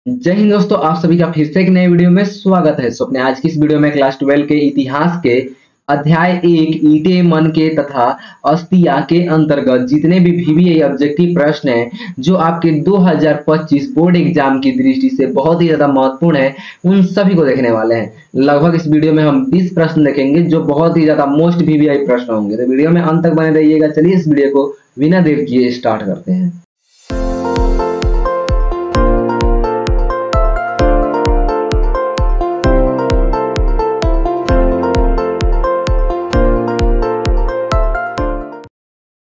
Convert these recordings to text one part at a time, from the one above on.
जय हिंद दोस्तों, आप सभी का फिर से एक नए वीडियो में स्वागत है। अपने आज की इस वीडियो में क्लास 12 के इतिहास के अध्याय 1 ईंटे मन के तथा अस्तिया के अंतर्गत जितने भी वीवीआई ऑब्जेक्टिव प्रश्न हैं जो आपके 2025 बोर्ड एग्जाम की दृष्टि से बहुत ही ज्यादा महत्वपूर्ण है, उन सभी को देखने वाले हैं। लगभग इस वीडियो में हम 20 प्रश्न देखेंगे जो बहुत ही ज्यादा मोस्ट वीवीआई प्रश्न होंगे, तो वीडियो में अंत तक बने रहिएगा। चलिए इस वीडियो को बिना देर किए स्टार्ट करते हैं।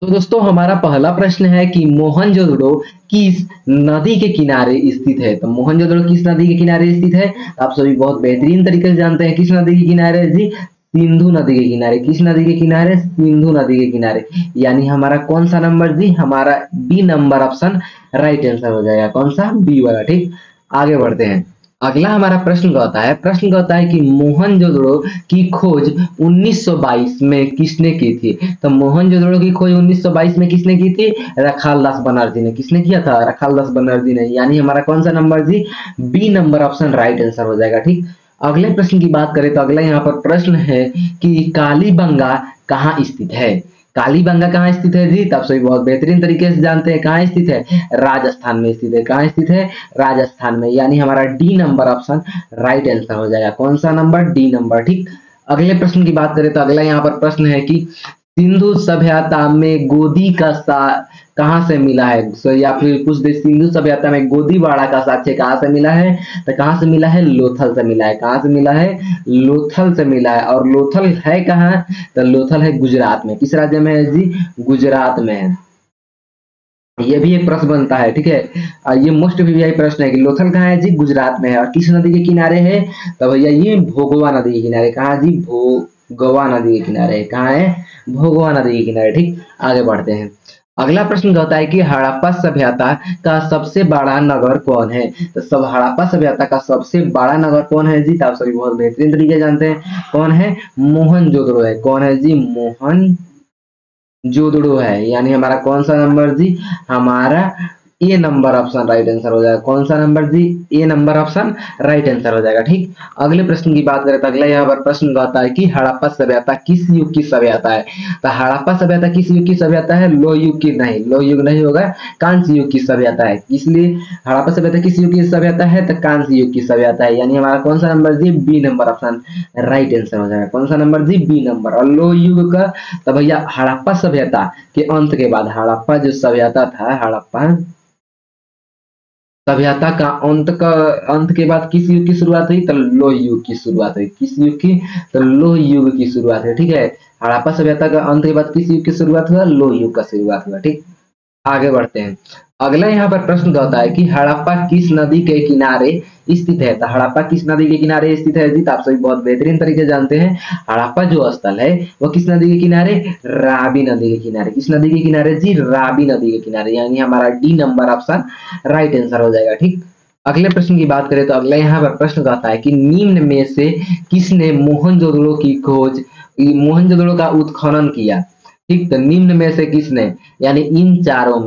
तो दोस्तों, हमारा पहला प्रश्न है कि मोहनजोदड़ो किस नदी के किनारे स्थित है। तो मोहनजोदड़ो किस नदी के किनारे स्थित है? आप सभी बहुत बेहतरीन तरीके से जानते हैं किस नदी के किनारे जी, सिंधु नदी के किनारे। किस नदी के किनारे? सिंधु नदी के किनारे। यानी हमारा कौन सा नंबर जी? हमारा B number option right answer हो जाएगा। कौन सा? बी वाला। ठीक, आगे बढ़ते हैं। अगला हमारा प्रश्न कहता है कि मोहनजोदड़ो की खोज 1922 में किसने की थी? तो मोहनजोदड़ो की खोज 1922 में किसने की थी? रखालदास बनर्जी ने। किसने किया था? रखालदास बनर्जी ने। यानी हमारा कौन सा नंबर जी? B number option right answer हो जाएगा। ठीक, अगले प्रश्न की बात करें तो अगला यहाँ पर प्रश्न है कि कालीबंगा कहाँ स्थित है? कालीबंगा कहाँ स्थित है जी? तो आप सभी बहुत बेहतरीन तरीके से जानते हैं कहाँ स्थित है। राजस्थान में स्थित है। कहाँ स्थित है? राजस्थान में। यानी हमारा D number option right answer हो जाएगा। कौन सा नंबर? D number. ठीक, अगले प्रश्न की बात करें तो अगला यहाँ पर प्रश्न है कि सिंधु सभ्यता में गोदी का कहाँ से मिला है? या फिर कुछ देश सिंधु सभ्यता में गोदीवाड़ा का साक्ष्य कहाँ से मिला है? तो कहाँ से मिला है? लोथल से मिला है। कहाँ से मिला है? लोथल से मिला है। और लोथल है कहाँ? तो लोथल है गुजरात में। किस राज्य में है जी? गुजरात में है। ये भी एक प्रश्न बनता है। ठीक है, ये मोस्ट वीवीआई प्रश्न है कि लोथल कहाँ है जी? गुजरात में है। और किस नदी के किनारे है? तो भैया ये भोगवा नदी के किनारे। कहाँ जी? भोगवा नदी के किनारे। कहाँ है? भोगवा नदी के किनारे। ठीक, आगे बढ़ते हैं। अगला प्रश्न कहता है कि हड़प्पा सभ्यता का सबसे बड़ा नगर कौन है? तो सब हड़प्पा सभ्यता का सबसे बड़ा नगर कौन है जी? तो आप सभी बहुत बेहतरीन तरीके जानते हैं कौन है। मोहनजोदड़ो है। कौन है जी? मोहन जोदड़ो है। यानी हमारा कौन सा नंबर जी? हमारा ए नंबर ऑप्शन राइट आंसर हो जाएगा। कौन सा नंबर जी? ए नंबर ऑप्शन राइट आंसर हो जाएगा। ठीक, अगले प्रश्न की बात करें तो अगला यहाँ पर प्रश्न कहता है कि हड़प्पा सभ्यता किस युग की सभ्यता है? तो हड़प्पा सभ्यता किस युग की सभ्यता है? लोह युग की नहीं, लोह युग नहीं होगा, कांस्य युग की सभ्यता है। इसलिए हड़प्पा सभ्यता किस युग की सभ्यता है? तो कांस्य युग की सभ्यता है। यानी हमारा कौन सा नंबर जी? B number option right answer हो जाएगा। कौन सा नंबर जी? B number. और लोह युग का तो भैया हड़प्पा सभ्यता के अंत के बाद, हड़प्पा जो सभ्यता था, हड़प्पा सभ्यता का अंत के बाद किस युग की शुरुआत हुई? तो लोह युग की शुरुआत हुई। किस युग की? तो लोह युग की शुरुआत है। ठीक है, हड़प्पा सभ्यता का अंत के बाद किस युग की शुरुआत हुआ? लोह युग का शुरुआत हुआ। ठीक, आगे बढ़ते हैं। अगला यहाँ पर प्रश्न कहता है कि हड़प्पा किस नदी के किनारे स्थित है? तो हड़प्पा किस नदी के किनारे स्थित है जी? तो आप सभी बहुत बेहतरीन तरीके से जानते हैं हड़प्पा जो स्थल है वो किस नदी के किनारे? रावी नदी के किनारे। किस नदी के किनारे जी? रावी नदी के किनारे। यानी हमारा D number option right answer हो जाएगा। ठीक, अगले प्रश्न की बात करें तो अगला यहाँ पर प्रश्न कहता है कि निम्न में से किसने मोहनजोदड़ो की खोज, मोहनजोदड़ो का उत्खनन किया? ठीक, तो निम्न में से किसने, यानी इन चारों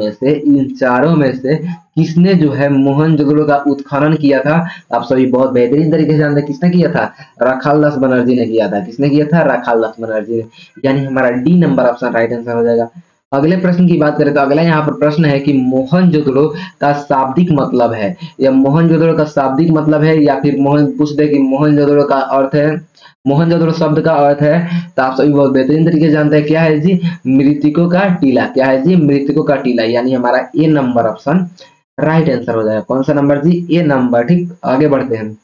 में से किसने जो है मोहनजोदड़ो का उत्खनन किया था? आप सभी बहुत बेहतरीन तरीके से जानते हैं किसने किया था? रखालदास बनर्जी ने किया था। किसने किया था? रखालदास बनर्जी ने। यानी हमारा D number option right answer हो जाएगा। अगले प्रश्न की बात करें तो अगला यहाँ पर प्रश्न है कि मोहनजोदड़ो का शाब्दिक मतलब है, या मोहनजोदड़ो का शाब्दिक मतलब है, या फिर पूछ दे कि मोहनजोदड़ो का अर्थ है, मोहनजोदड़ो शब्द का अर्थ है, तो आप सभी बहुत बेहतरीन तरीके से जानते हैं क्या है जी? मृतकों का टीला। क्या है जी? मृतकों का टीला। यानी हमारा ए नंबर ऑप्शन राइट आंसर हो जाएगा। कौन सा नंबर जी? ए नंबर। ठीक, आगे बढ़ते हैं।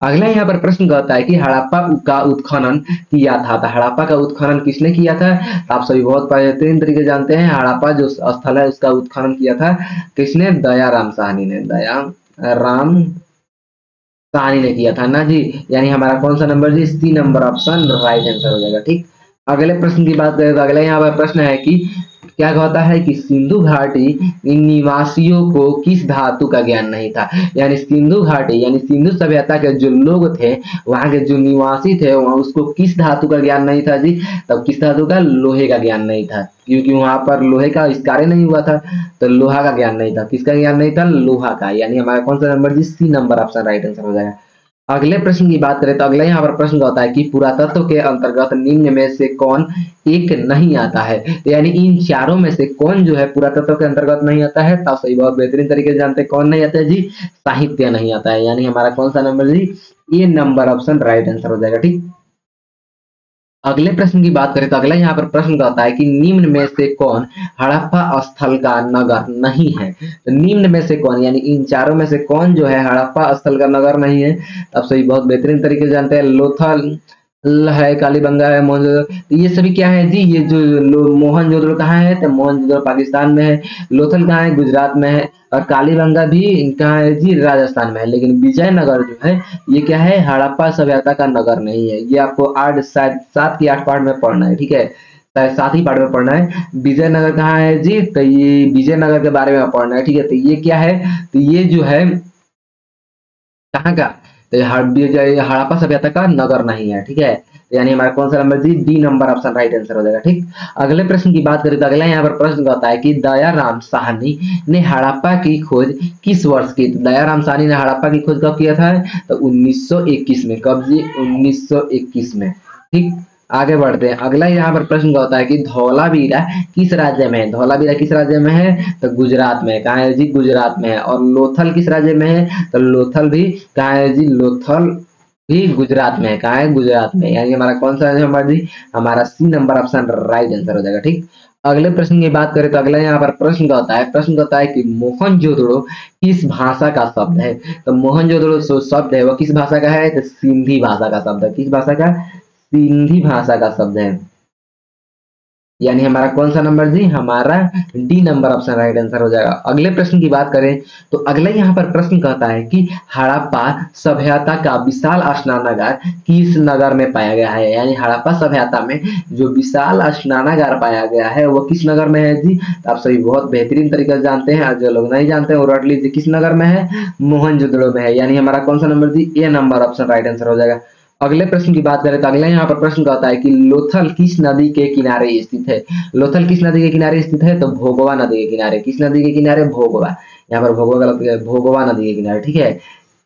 अगला यहाँ पर प्रश्न कहता है कि हड़प्पा का उत्खनन किया था। तो हड़प्पा का उत्खनन किसने किया था? आप सभी बहुत बेहतरीन तरीके जानते हैं हड़प्पा जो स्थल है उसका उत्खनन किया था किसने? दयाराम साहनी ने। दयाराम साहनी ने किया था ना जी। यानी हमारा कौन सा नंबर जी? C number option right answer हो जाएगा। ठीक, अगले प्रश्न की बात करें तो अगला यहाँ पर प्रश्न है कि क्या कहता है कि सिंधु घाटी निवासियों को किस धातु का ज्ञान नहीं था। यानी सिंधु घाटी यानी सिंधु सभ्यता के जो लोग थे, वहां के जो निवासी थे, वहां उसको किस धातु का ज्ञान नहीं था जी। तब किस धातु का, लोहे का ज्ञान नहीं था, क्योंकि वहां पर लोहे का आविष्कार नहीं हुआ था, तो लोहा का ज्ञान नहीं था। किसका ज्ञान नहीं था, लोहा का। यानी हमारा कौन सा नंबर जी, C number option right answer हो जाएगा। अगले प्रश्न की बात करें तो अगला यहाँ पर प्रश्न होता है कि पुरातत्व के अंतर्गत निम्न में से कौन एक नहीं आता है। तो यानी इन चारों में से कौन जो है पुरातत्व के अंतर्गत नहीं आता है। तो सही, बहुत बेहतरीन तरीके से जानते हैं कौन नहीं आता है जी, साहित्य नहीं आता है। यानी हमारा कौन सा नंबर जी, ये नंबर ऑप्शन राइट आंसर हो जाएगा। ठीक, अगले प्रश्न की बात करें तो अगला यहाँ पर प्रश्न कहता है कि निम्न में से कौन हड़प्पा स्थल का नगर नहीं है। तो निम्न में से कौन, यानी इन चारों में से कौन जो है हड़प्पा स्थल का नगर नहीं है। अब सही, बहुत बेहतरीन तरीके से जानते हैं। लोथल है, कालीबंगा है, मोहनजोदड़ो, तो ये सभी क्या है जी, ये जो मोहनजोदड़ो कहाँ है, तो मोहनजोदड़ो पाकिस्तान में है। लोथल कहाँ है, गुजरात में है। और कालीबंगा भी कहाँ है जी, राजस्थान में है। लेकिन विजयनगर जो है ये क्या है, हड़प्पा सभ्यता का नगर नहीं है। ये आपको 8 शायद 7 की 8 पार्ट में पढ़ना है। ठीक है, शायद 7 ही पार्ट में पढ़ना है। विजयनगर कहाँ है जी, तो ये विजयनगर के बारे में पढ़ना है। ठीक है, तो ये क्या है, तो ये जो है कहाँ का, तो हड़प्पा सभ्यता का नगर नहीं है। ठीक है, यानी हमारा कौन सा नंबर जी, D number option right answer हो जाएगा। ठीक, अगले प्रश्न की बात करें तो अगला यहाँ पर प्रश्न कहता है कि दयाराम साहनी ने हड़प्पा की खोज किस वर्ष की। तो दयाराम साहनी ने हड़प्पा की खोज कब किया था, तो 1921 में। कब जी, 1921 में। ठीक, आगे बढ़ते हैं। अगला यहाँ पर प्रश्न होता है कि धौलावीरा किस राज्य में है। धौलावीरा किस राज्य में है, तो गुजरात में। कहाँ है जी, गुजरात में है। और लोथल किस राज्य में है, तो लोथल भी कहाँ है जी, लोथल भी गुजरात में है। कहाँ है, गुजरात में। यानी हमारा कौन सा नंबर जी, हमारा C number option right answer हो जाएगा। ठीक, अगले प्रश्न की बात करें तो अगला यहाँ पर प्रश्न का होता है, प्रश्न कहता है कि मोहनजोदड़ो किस भाषा का शब्द है। तो मोहनजोदड़ो जो शब्द है वो किस भाषा का है, तो सिंधी भाषा का शब्द है। किस भाषा का, सिंधी भाषा का शब्द है। यानी हमारा कौन सा नंबर जी, हमारा D number option right answer हो जाएगा। अगले प्रश्न की बात करें तो अगला यहाँ पर प्रश्न कहता है कि हड़प्पा सभ्यता का विशाल स्नानागार किस नगर में पाया गया है। यानी हड़प्पा सभ्यता में जो विशाल स्नानागार पाया गया है वो किस नगर में है जी। तो आप सभी बहुत बेहतरीन तरीके से जानते हैं, जो लोग नहीं जानते हैं वो रट लीजिए किस नगर में है, मोहनजोदड़ो में है। यानी हमारा कौन सा नंबर जी, ए नंबर ऑप्शन राइट आंसर हो जाएगा। अगले प्रश्न की बात करें तो अगला यहाँ पर प्रश्न कहता है कि लोथल किस नदी के किनारे स्थित है। लोथल किस नदी के किनारे स्थित है, तो भोगवा नदी के किनारे। किस नदी के किनारे, भोगवा। यहाँ पर भोगवा गलत है, भोगवा नदी के किनारे। ठीक है,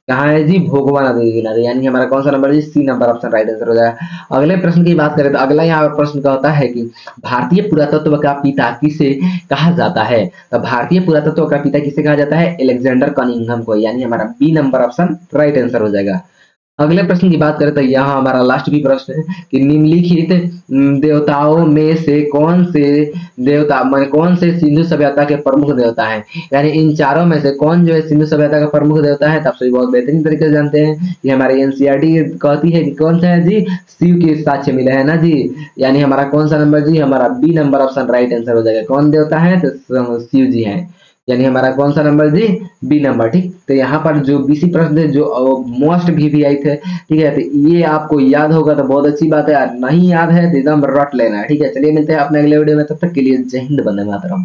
कहाँ है जी, भोगवा नदी के किनारे। यानी हमारा कौन सा नंबर जी, C number option right answer हो जाएगा। अगले प्रश्न की बात करें तो अगला यहाँ पर प्रश्न कहता है कि भारतीय पुरातत्व का पिता किसे कहा जाता है। तो भारतीय पुरातत्व का पिता किसे कहा जाता है, अलेक्जेंडर कनिंघम को। यानी हमारा B number option right answer हो जाएगा। अगले प्रश्न की बात करें तो यहाँ हमारा लास्ट भी प्रश्न है कि निम्नलिखित देवताओं में से कौन से देवता, मान कौन से सिंधु सभ्यता के प्रमुख देवता हैं। यानी इन चारों में से कौन जो है सिंधु सभ्यता का प्रमुख देवता है। तब से बहुत बेहतरीन तरीके से जानते हैं। ये हमारे एनसीईआरटी कहती है कि कौन सा है जी, शिव के साक्ष्य मिले है ना जी। यानी हमारा कौन सा नंबर जी, हमारा B number option right answer हो जाएगा। कौन देवता है, तो शिव जी है। यानी हमारा कौन सा नंबर जी, बी नंबर। ठीक, तो यहाँ पर जो बीसी प्रश्न है जो मोस्ट वीवीआई थे, ठीक है, तो ये आपको याद होगा तो बहुत अच्छी बात है। नहीं याद है तो एकदम रट लेना है। ठीक है, चलिए मिलते हैं अपने अगले वीडियो में, तब तक के लिए जय हिंद, वंदे मातरम।